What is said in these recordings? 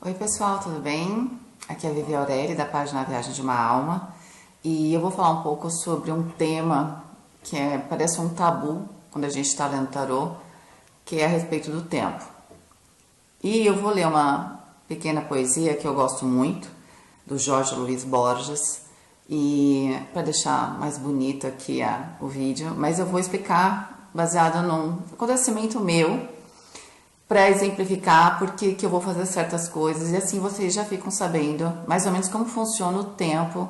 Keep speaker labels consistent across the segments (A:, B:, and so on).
A: Oi pessoal, tudo bem? Aqui é a Vivi Aureli da página Viagem de uma Alma e eu vou falar um pouco sobre um tema que parece um tabu quando a gente está lendo tarô, que é a respeito do tempo. E eu vou ler uma pequena poesia que eu gosto muito, do Jorge Luiz Borges, e para deixar mais bonito aqui o vídeo, mas eu vou explicar baseado num acontecimento meu, para exemplificar por que eu vou fazer certas coisas e assim vocês já ficam sabendo mais ou menos como funciona o tempo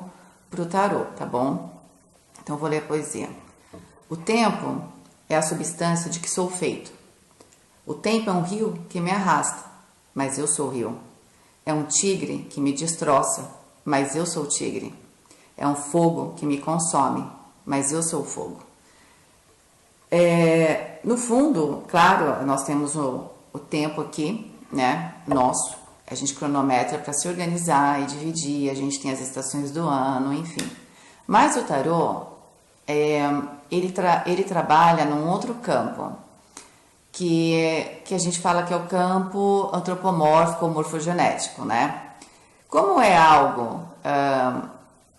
A: para o tarô, tá bom? Então eu vou ler a poesia. O tempo é a substância de que sou feito. O tempo é um rio que me arrasta, mas eu sou o rio. É um tigre que me destroça, mas eu sou o tigre. É um fogo que me consome, mas eu sou o fogo. No fundo, claro, nós temos o tempo aqui, né, nosso, a gente cronometra para se organizar e dividir, a gente tem as estações do ano, enfim. Mas o tarô, ele trabalha num outro campo, que a gente fala que é o campo antropomórfico ou morfogenético, né? Como é algo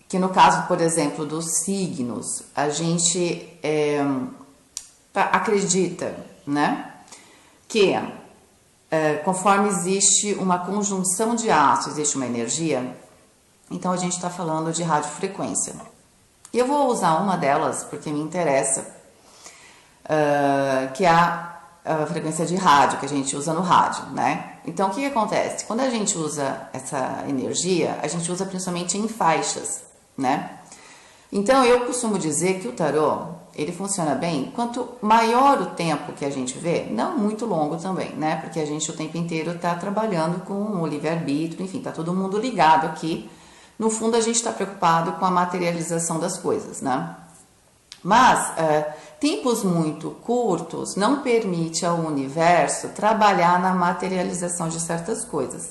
A: que no caso, por exemplo, dos signos, a gente acredita, né, que conforme existe uma conjunção de astros, existe uma energia, então a gente está falando de radiofrequência. E eu vou usar uma delas porque me interessa, que é a frequência de rádio, que a gente usa no rádio, né? Então o que acontece? Quando a gente usa essa energia, a gente usa principalmente em faixas, né? Então eu costumo dizer que o tarô, ele funciona bem quanto maior o tempo que a gente vê, não muito longo também, né? Porque a gente o tempo inteiro está trabalhando com o livre-arbítrio, enfim, tá todo mundo ligado aqui. No fundo a gente está preocupado com a materialização das coisas, né? Mas tempos muito curtos não permite ao universo trabalhar na materialização de certas coisas.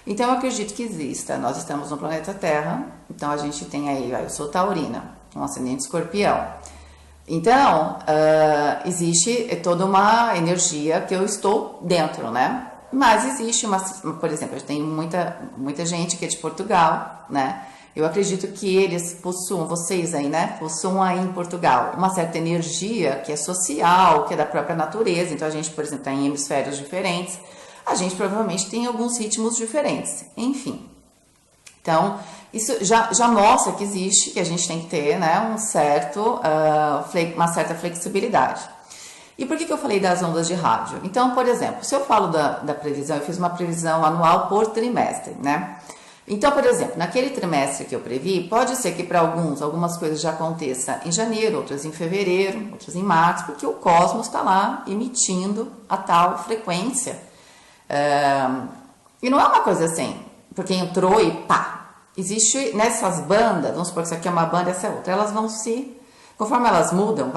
A: Então eu acredito que exista, nós estamos no planeta Terra, então a gente tem aí, eu sou taurina, um ascendente escorpião. Então, existe toda uma energia que eu estou dentro, né? Mas existe por exemplo, eu tenho muita gente que é de Portugal, né? Eu acredito que eles possuam, vocês aí, né? Possuam aí em Portugal uma certa energia que é social, que é da própria natureza. Então a gente, por exemplo, está em hemisférios diferentes. A gente provavelmente tem alguns ritmos diferentes, enfim. Então, isso já mostra que existe, que a gente tem que ter, né, uma certa flexibilidade. E por que eu falei das ondas de rádio? Então, por exemplo, se eu falo da previsão, eu fiz uma previsão anual por trimestre, né? Então, por exemplo, naquele trimestre que eu previ, pode ser que para algumas coisas já aconteça em janeiro, outras em fevereiro, outras em março, porque o cosmos está lá emitindo a tal frequência. E não é uma coisa assim, porque entrou e pá. Existe nessas bandas, vamos supor que isso aqui é uma banda, essa é outra, elas vão conforme elas mudam,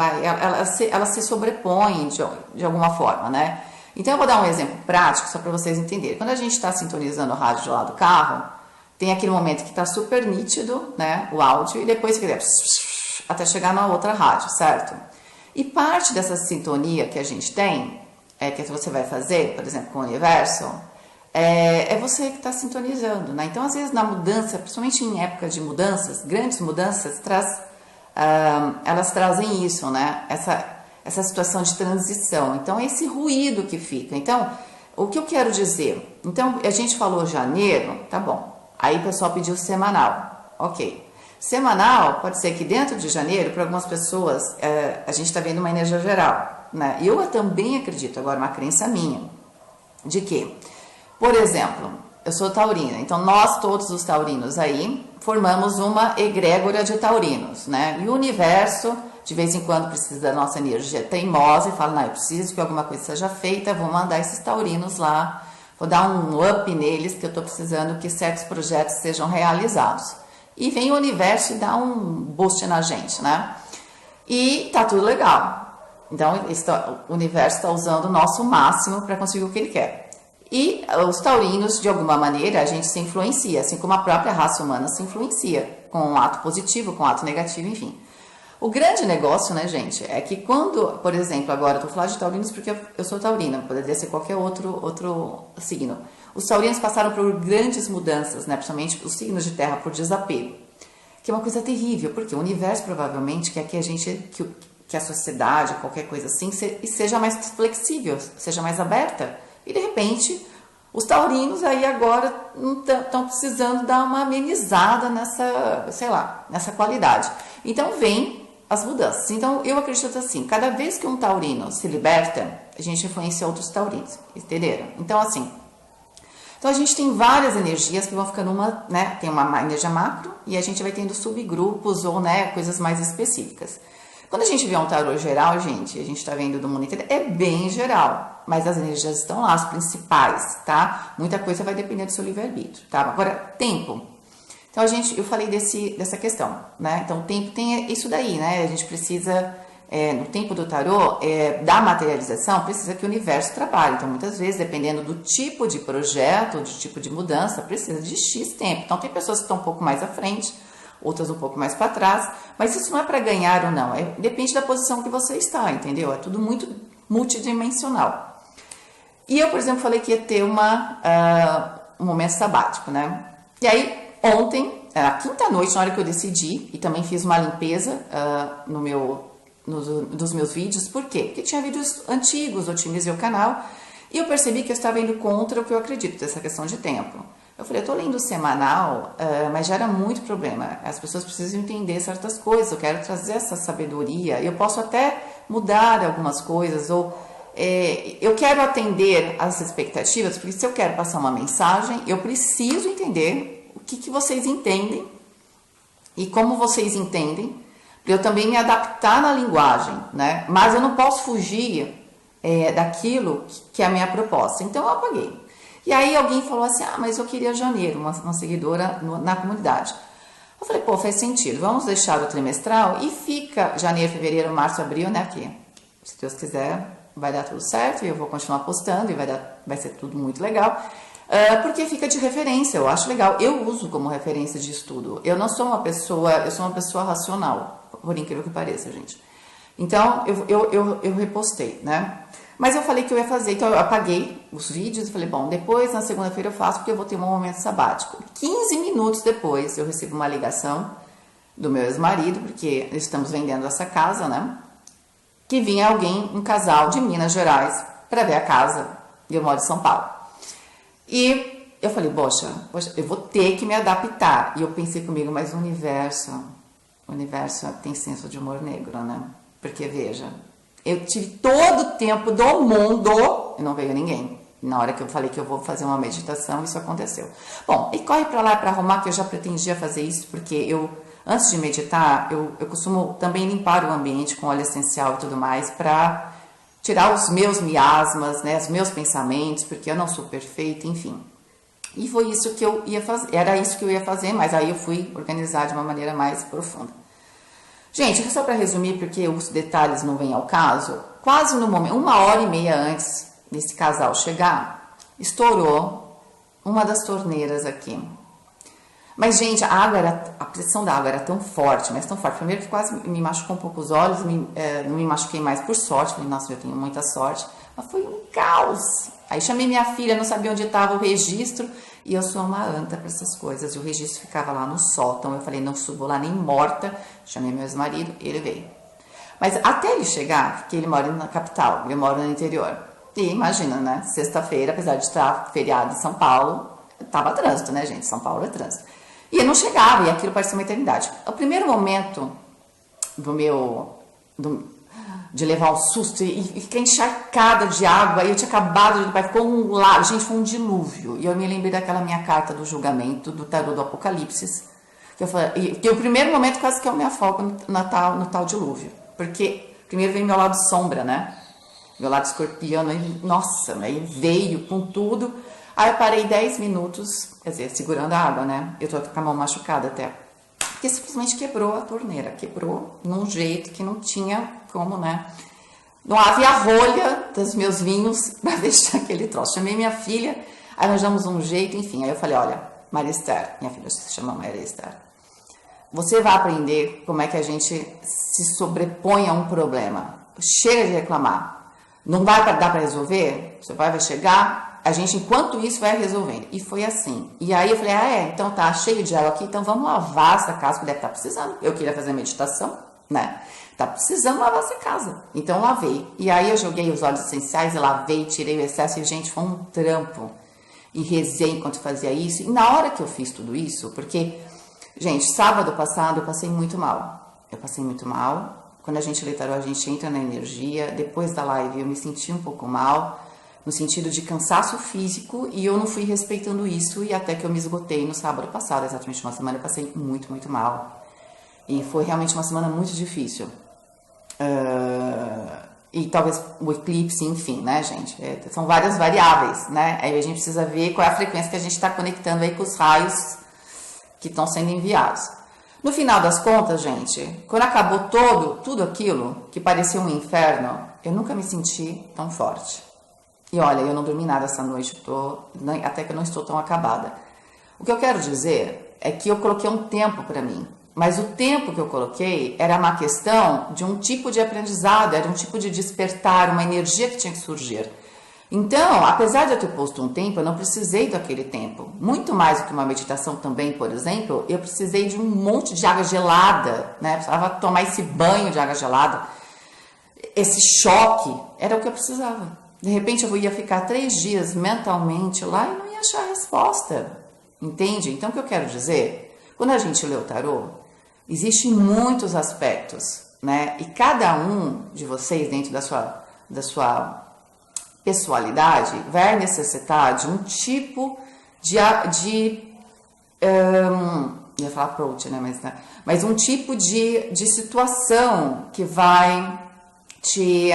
A: elas se sobrepõem de alguma forma, né? Então eu vou dar um exemplo prático só para vocês entenderem. Quando a gente está sintonizando o rádio de lá do carro, tem aquele momento que está super nítido, né, o áudio, e depois que até chegar na outra rádio, certo? E parte dessa sintonia que a gente tem, que você vai fazer, por exemplo, com o universo, é você que está sintonizando, né? Então, às vezes, na mudança, principalmente em época de mudanças, grandes mudanças, elas trazem isso, né? Essa situação de transição. Então, é esse ruído que fica. Então, o que eu quero dizer? Então, a gente falou janeiro, tá bom. Aí o pessoal pediu semanal. Ok. Semanal, pode ser que dentro de janeiro, para algumas pessoas, a gente está vendo uma energia geral, né? E eu também acredito, agora, uma crença minha, de que, por exemplo, eu sou taurina, então nós todos os taurinos aí formamos uma egrégora de taurinos, né? E o universo, de vez em quando, precisa da nossa energia teimosa e fala, não, eu preciso que alguma coisa seja feita, vou mandar esses taurinos lá, vou dar um up neles, que eu estou precisando que certos projetos sejam realizados. E vem o universo e dá um boost na gente, né? E tá tudo legal. Então, o universo está usando o nosso máximo para conseguir o que ele quer. E os taurinos, de alguma maneira, a gente se influencia, assim como a própria raça humana se influencia, com um ato positivo, com um ato negativo, enfim. O grande negócio, né, gente, é que quando, por exemplo, agora eu tô falando de taurinos porque eu sou taurina, poderia ser qualquer outro signo. Os taurinos passaram por grandes mudanças, né, principalmente os signos de terra, por desapego, que é uma coisa terrível, porque o universo provavelmente quer que a gente, que a sociedade, qualquer coisa assim, seja mais flexível, seja mais aberta. E de repente, os taurinos aí agora estão precisando dar uma amenizada nessa, sei lá, nessa qualidade. Então vem as mudanças. Então eu acredito assim, cada vez que um taurino se liberta, a gente influencia outros taurinos, entenderam? Então assim, então a gente tem várias energias que vão ficando né, tem uma energia macro e a gente vai tendo subgrupos ou, né, coisas mais específicas. Quando a gente vê um tarô geral, gente, a gente está vendo do mundo inteiro, é bem geral, mas as energias estão lá, as principais, tá? Muita coisa vai depender do seu livre-arbítrio, tá? Agora, tempo. Então, eu falei dessa questão, né? Então, o tempo tem isso daí, né? A gente precisa, no tempo do tarô, da materialização, precisa que o universo trabalhe. Então, muitas vezes, dependendo do tipo de projeto, do tipo de mudança, precisa de X tempo. Então, tem pessoas que estão um pouco mais à frente, outras um pouco mais para trás, mas isso não é para ganhar ou não, depende da posição que você está, entendeu? É tudo muito multidimensional. E eu, por exemplo, falei que ia ter um momento sabático, né? E aí, ontem, na quinta noite, na hora que eu decidi, e também fiz uma limpeza dos meus vídeos, por quê? Porque tinha vídeos antigos, otimizei o canal, e eu percebi que eu estava indo contra o que eu acredito dessa questão de tempo. Eu falei, eu tô lendo semanal, mas gera muito problema. As pessoas precisam entender certas coisas, eu quero trazer essa sabedoria, eu posso até mudar algumas coisas, ou eu quero atender às expectativas, porque se eu quero passar uma mensagem, eu preciso entender o que vocês entendem e como vocês entendem, para eu também me adaptar na linguagem, né? Mas eu não posso fugir daquilo que é a minha proposta. Então eu apaguei. E aí alguém falou assim, mas eu queria janeiro, uma seguidora na comunidade. Eu falei, pô, faz sentido, vamos deixar o trimestral e fica janeiro, fevereiro, março, abril, né, que se Deus quiser vai dar tudo certo e eu vou continuar postando e vai ser tudo muito legal, porque fica de referência, eu acho legal, eu uso como referência de estudo, eu não sou uma pessoa, eu sou uma pessoa racional, por incrível que pareça, gente. Então, eu repostei, né? Mas eu falei que eu ia fazer, então eu apaguei os vídeos e falei, bom, depois na segunda-feira eu faço porque eu vou ter um momento sabático. 15 minutos depois eu recebo uma ligação do meu ex-marido, porque estamos vendendo essa casa, né? Que vinha um casal de Minas Gerais para ver a casa, e eu moro em São Paulo. E eu falei, poxa, eu vou ter que me adaptar. E eu pensei comigo, mas o universo tem senso de humor negro, né? Porque veja, eu tive todo o tempo do mundo e não veio ninguém. Na hora que eu falei que eu vou fazer uma meditação, isso aconteceu. Bom, e corre pra lá para arrumar, que eu já pretendia fazer isso, porque antes de meditar, eu costumo também limpar o ambiente com óleo essencial e tudo mais, para tirar os meus miasmas, né, os meus pensamentos, porque eu não sou perfeita, enfim. E foi isso que eu ia fazer, era isso que eu ia fazer, mas aí eu fui organizar de uma maneira mais profunda. Gente, só para resumir, porque os detalhes não vêm ao caso, quase no momento, 1h30 antes desse casal chegar, estourou uma das torneiras aqui. Mas, gente, a pressão da água era tão forte, mas tão forte. Primeiro que quase me machucou um pouco os olhos, não me machuquei mais por sorte, falei, nossa, eu tenho muita sorte. Mas foi um caos. Aí chamei minha filha, não sabia onde estava o registro, e eu sou uma anta para essas coisas. E o registro ficava lá no sótão, eu falei, não subo lá nem morta. Chamei meu ex-marido, ele veio. Mas até ele chegar, porque ele mora na capital, eu moro no interior. E imagina, né, sexta-feira, apesar de estar feriado em São Paulo, tava trânsito, né, gente? São Paulo é trânsito. E eu não chegava, e aquilo parecia uma eternidade. O primeiro momento de levar um susto e ficar encharcada de água, e eu tinha acabado de limpar, ficou um lago, gente, foi um dilúvio. E eu me lembrei daquela minha carta do julgamento, do tarô do Apocalipse, que eu falei, que o primeiro momento quase que é a minha folga no tal dilúvio. Porque primeiro veio meu lado sombra, né? Meu lado escorpiano, aí, nossa, aí veio com tudo. Aí eu parei 10 minutos, quer dizer, segurando a água, né? Eu tô com a mão machucada até. Porque simplesmente quebrou a torneira. Quebrou num jeito que não tinha como, né? Não havia rolha dos meus vinhos pra deixar aquele troço. Chamei minha filha, arranjamos um jeito, enfim. Aí eu falei, olha, Maria Esther, minha filha se chama Maria Esther. você vai aprender como é que a gente se sobrepõe a um problema. Chega de reclamar. Não vai dar para resolver? Você vai chegar, a gente enquanto isso vai resolvendo. E foi assim. E aí eu falei, então tá cheio de água aqui, então vamos lavar essa casa, que deve estar precisando. Eu queria fazer meditação, né? Tá precisando lavar essa casa. Então lavei. E aí eu joguei os óleos essenciais e lavei, tirei o excesso e, gente, foi um trampo. E rezei enquanto fazia isso. E na hora que eu fiz tudo isso, porque, gente, sábado passado eu passei muito mal. Eu passei muito mal. Quando a gente lê tarô, a gente entra na energia. Depois da live eu me senti um pouco mal, no sentido de cansaço físico, e eu não fui respeitando isso, e até que eu me esgotei no sábado passado, exatamente uma semana, eu passei muito, muito mal. E foi realmente uma semana muito difícil. E talvez o eclipse, enfim, né, gente? São várias variáveis, né? Aí a gente precisa ver qual é a frequência que a gente está conectando aí com os raios que estão sendo enviados. No final das contas, gente, quando acabou tudo aquilo que parecia um inferno, eu nunca me senti tão forte. E olha, eu não dormi nada essa noite, até que eu não estou tão acabada. O que eu quero dizer é que eu coloquei um tempo para mim, mas o tempo que eu coloquei era uma questão de um tipo de aprendizado, era um tipo de despertar, uma energia que tinha que surgir. Então, apesar de eu ter posto um tempo, eu não precisei daquele tempo. Muito mais do que uma meditação também, por exemplo, eu precisei de um monte de água gelada, né? Precisava tomar esse banho de água gelada. Esse choque era o que eu precisava. De repente eu ia ficar 3 dias mentalmente lá e não ia achar resposta. Entende? Então, o que eu quero dizer? Quando a gente lê o tarô, existem muitos aspectos, né? E cada um de vocês, dentro da sua pessoalidade, vai necessitar de um tipo ia falar approach, né? Mas um tipo de situação que vai te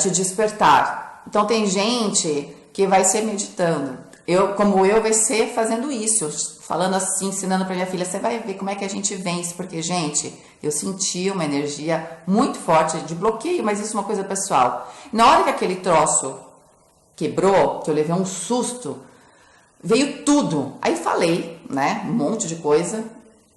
A: despertar. Então tem gente que vai ser meditando. Como eu vai ser fazendo isso, falando assim, ensinando para minha filha, você vai ver como é que a gente vence, porque, gente, eu senti uma energia muito forte de bloqueio, mas isso é uma coisa pessoal. Na hora que aquele troço quebrou, que eu levei um susto, veio tudo. Aí falei, né, um monte de coisa.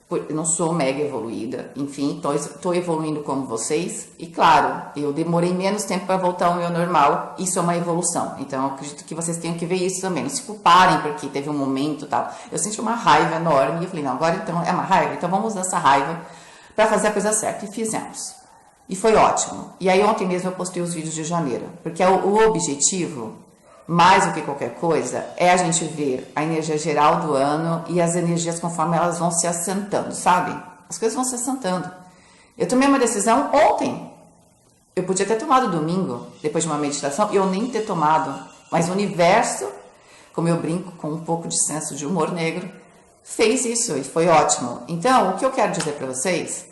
A: Eu não sou mega evoluída, enfim, tô evoluindo como vocês. E claro, eu demorei menos tempo para voltar ao meu normal. Isso é uma evolução. Então eu acredito que vocês tenham que ver isso também. Não se culparem porque teve um momento e tal. Eu senti uma raiva enorme e eu falei, não, agora então é uma raiva, então vamos usar essa raiva para fazer a coisa certa. E fizemos. E foi ótimo. E aí ontem mesmo eu postei os vídeos de janeiro, porque o objetivo, mais do que qualquer coisa, é a gente ver a energia geral do ano e as energias conforme elas vão se assentando, sabe? As coisas vão se assentando. Eu tomei uma decisão ontem. Eu podia ter tomado domingo, depois de uma meditação, e eu nem ter tomado. Mas o universo, como eu brinco com um pouco de senso de humor negro, fez isso e foi ótimo. Então, o que eu quero dizer para vocês,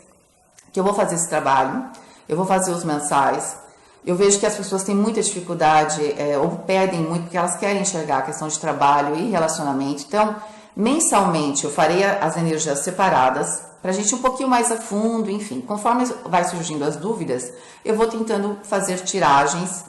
A: que eu vou fazer esse trabalho, eu vou fazer os mensais. Eu vejo que as pessoas têm muita dificuldade ou perdem muito porque elas querem enxergar a questão de trabalho e relacionamento. Então, mensalmente eu farei as energias separadas para a gente ir um pouquinho mais a fundo, enfim. Conforme vai surgindo as dúvidas, eu vou tentando fazer tiragens,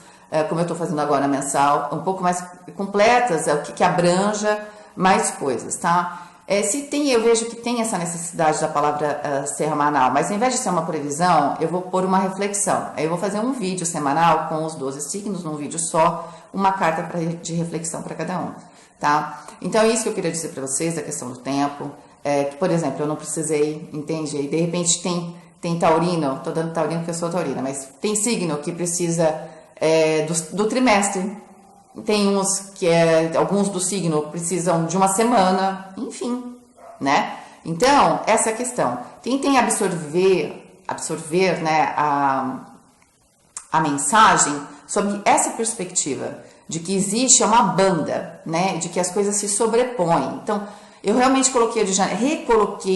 A: como eu estou fazendo agora mensal, um pouco mais completas, que abranja mais coisas, tá? Eu vejo que tem essa necessidade da palavra semanal, mas ao invés de ser uma previsão, eu vou pôr uma reflexão. Aí eu vou fazer um vídeo semanal com os 12 signos, num vídeo só, uma carta de reflexão para cada um, tá? Então é isso que eu queria dizer para vocês, da questão do tempo, que, por exemplo, eu não precisei, entende? E de repente tem taurino, tô dando taurino porque eu sou taurina, mas tem signo que precisa do trimestre. Tem uns que alguns do signo precisam de uma semana, enfim, né? Então, essa é a questão. Tentem absorver, né, a mensagem sob essa perspectiva de que existe uma banda, né, de que as coisas se sobrepõem. Então, eu realmente recoloquei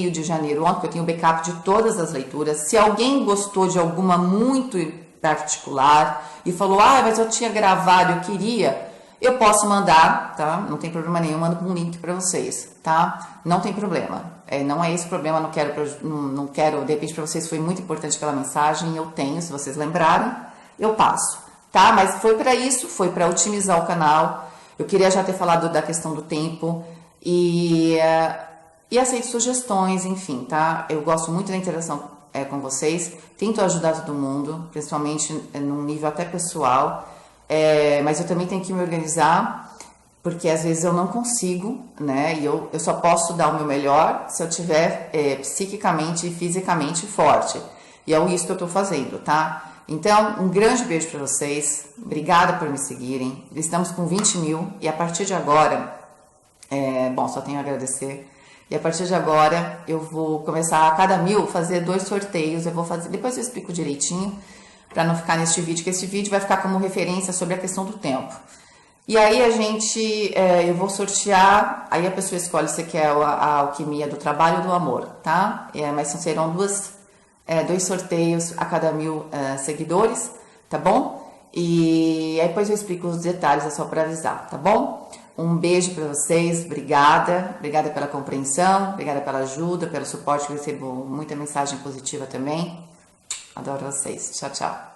A: o de janeiro ontem, porque eu tenho backup de todas as leituras. Se alguém gostou de alguma muito particular e falou, mas eu tinha gravado, eu queria, eu posso mandar, tá? Não tem problema nenhum, mando um link para vocês, tá? Não tem problema. Não é esse o problema, não quero, de repente para vocês foi muito importante aquela mensagem, eu tenho, se vocês lembrarem, eu passo, tá? Mas foi para isso, foi para otimizar o canal. Eu queria já ter falado da questão do tempo e E aceito sugestões, enfim, tá? Eu gosto muito da interação com vocês, tento ajudar todo mundo, principalmente num nível até pessoal, mas eu também tenho que me organizar, porque às vezes eu não consigo, né? E eu só posso dar o meu melhor se eu tiver psiquicamente e fisicamente forte. E é isso que eu tô fazendo, tá? Então, um grande beijo para vocês, obrigada por me seguirem. Estamos com 20 mil e a partir de agora, bom, só tenho a agradecer. E a partir de agora eu vou começar a cada 1000 fazer 2 sorteios. Eu vou fazer, depois eu explico direitinho para não ficar neste vídeo, que esse vídeo vai ficar como referência sobre a questão do tempo. E aí eu vou sortear, aí a pessoa escolhe se quer a alquimia do trabalho ou do amor, tá? Mas serão dois sorteios a cada 1000 seguidores, tá bom? E aí depois eu explico os detalhes, é só para avisar, tá bom? Um beijo para vocês, obrigada pela compreensão, obrigada pela ajuda, pelo suporte, eu recebo muita mensagem positiva também. Adoro vocês, tchau, tchau.